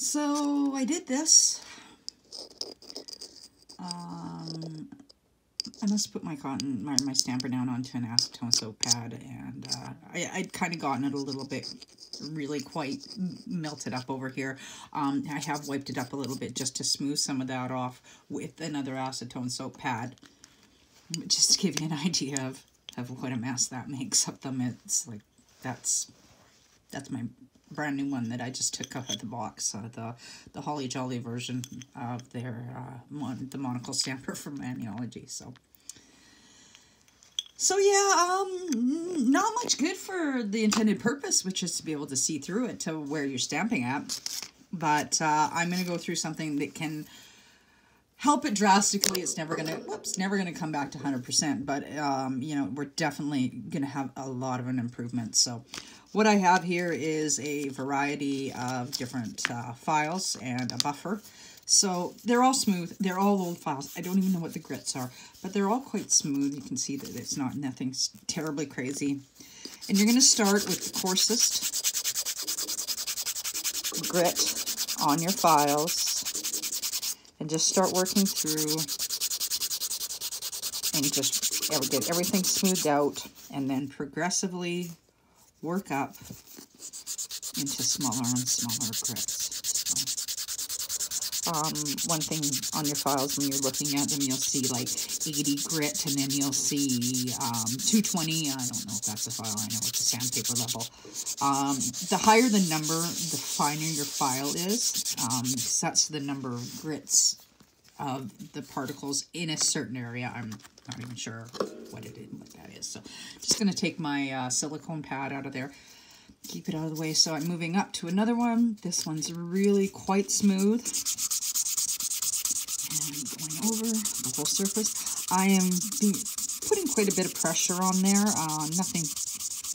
So I did this. I must put my my stamper down onto an acetone soap pad, and I'd kind of gotten it a little bit really quite melted up over here. I have wiped it up a little bit just to smooth some of that off with another acetone soap pad, just to give you an idea of what a mess that makes of them. It's like that's my brand new one that I just took out of the box, the Holly Jolly version of their the monocle stamper from Manuology. So yeah, not much good for the intended purpose, which is to be able to see through it to where you're stamping at. But I'm going to go through something that can help it drastically. It's never going to come back to 100%, but you know, we're definitely going to have a lot of an improvement. So what I have here is a variety of different files and a buffer. So they're all smooth. They're all old files. I don't even know what the grits are, but they're all quite smooth. You can see that it's nothing terribly crazy. And you're going to start with the coarsest grit on your files and just start working through and just get everything smoothed out, and then progressively work up into smaller and smaller grits. One thing on your files when you're looking at them, you'll see like 80 grit, and then you'll see 220. I don't know if that's a file. I know it's a sandpaper level. The higher the number, the finer your file is. That's the number of grits of the particles in a certain area. I'm not even sure what that is. So just going to take my silicone pad out of there. Keep it out of the way. So I'm moving up to another one. This one's really quite smooth. And going over the whole surface. I am putting quite a bit of pressure on there. Nothing,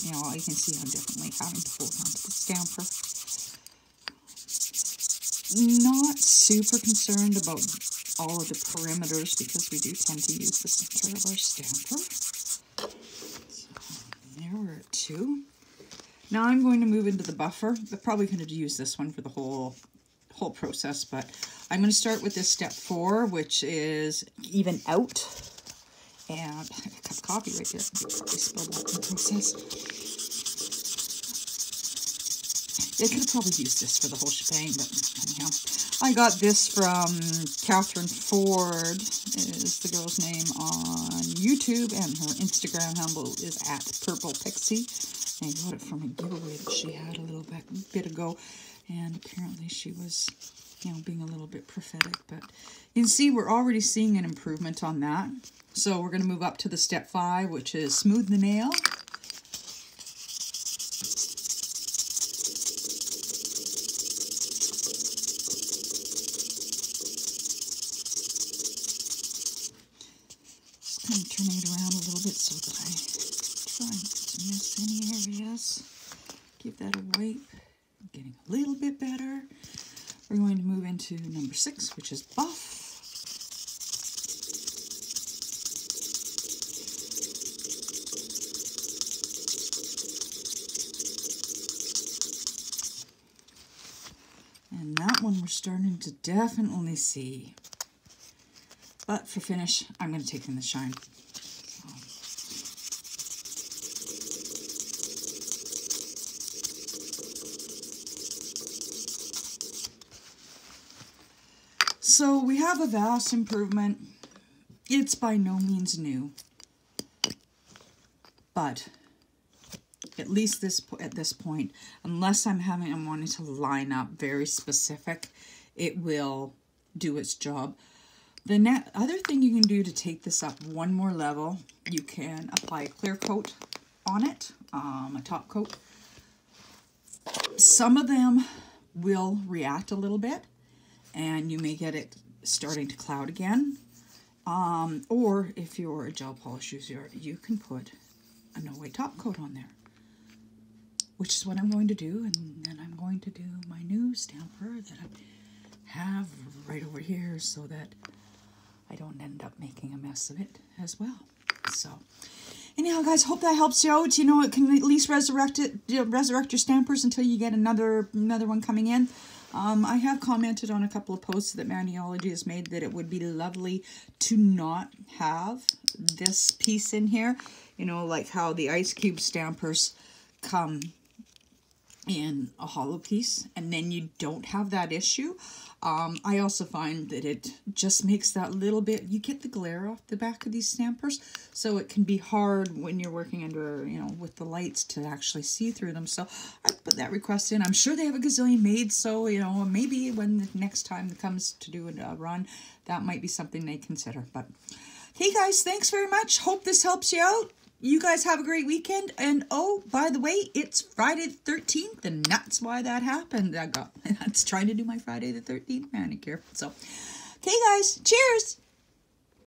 you know, you can see I'm definitely having to hold on to the stamper. Not super concerned about all of the perimeters because we do tend to use the center of our stamper. So there we're at 2. Now I'm going to move into the buffer. I'm probably going to use this one for the whole process, but I'm going to start with this step 4, which is even out. And I got a cup of coffee right there. I spilled that in the process. They could have probably used this for the whole shebang, but anyhow. I got this from Catherine Ford, is the girl's name on YouTube, and her Instagram handle is @PurplePixie. I got it from a giveaway that she had a little bit ago, and apparently she was, you know, being a little bit prophetic, but you can see we're already seeing an improvement on that. So we're going to move up to the step 5, which is smooth the nail. Just kind of turning it around a little bit so that I try not to miss any areas. Give that a wipe. Getting a little bit better. We're going to move into number 6, which is buff. And that one we're starting to definitely see. But for finish, I'm going to take in the shine. So we have a vast improvement. It's by no means new, but at least at this point, unless I'm wanting to line up very specific, it will do its job. The other thing you can do to take this up one more level, you can apply a clear coat on it, a top coat. Some of them will react a little bit, and you may get it starting to cloud again. Or if you're a gel polish user, you can put a no-white top coat on there, which is what I'm going to do. And then I'm going to do my new stamper that I have right over here so that I don't end up making a mess of it as well. So anyhow, guys, hope that helps you out. You know, it can at least resurrect your stampers until you get another one coming in. I have commented on a couple of posts that Maniology has made that it would be lovely to not have this piece in here. You know, like how the ice cube stampers come in a hollow piece, and then you don't have that issue. I also find that it just makes that little bit, you get the glare off the back of these stampers, so it can be hard when you're working under, you know, with the lights to actually see through them. So I put that request in. I'm sure they have a gazillion made, so, you know, maybe when the next time it comes to do a run, that might be something they consider. But hey guys, thanks very much. Hope this helps you out. You guys have a great weekend. And oh, by the way, it's Friday the 13th, and that's why that happened. That's trying to do my Friday the 13th manicure. So, okay guys, cheers.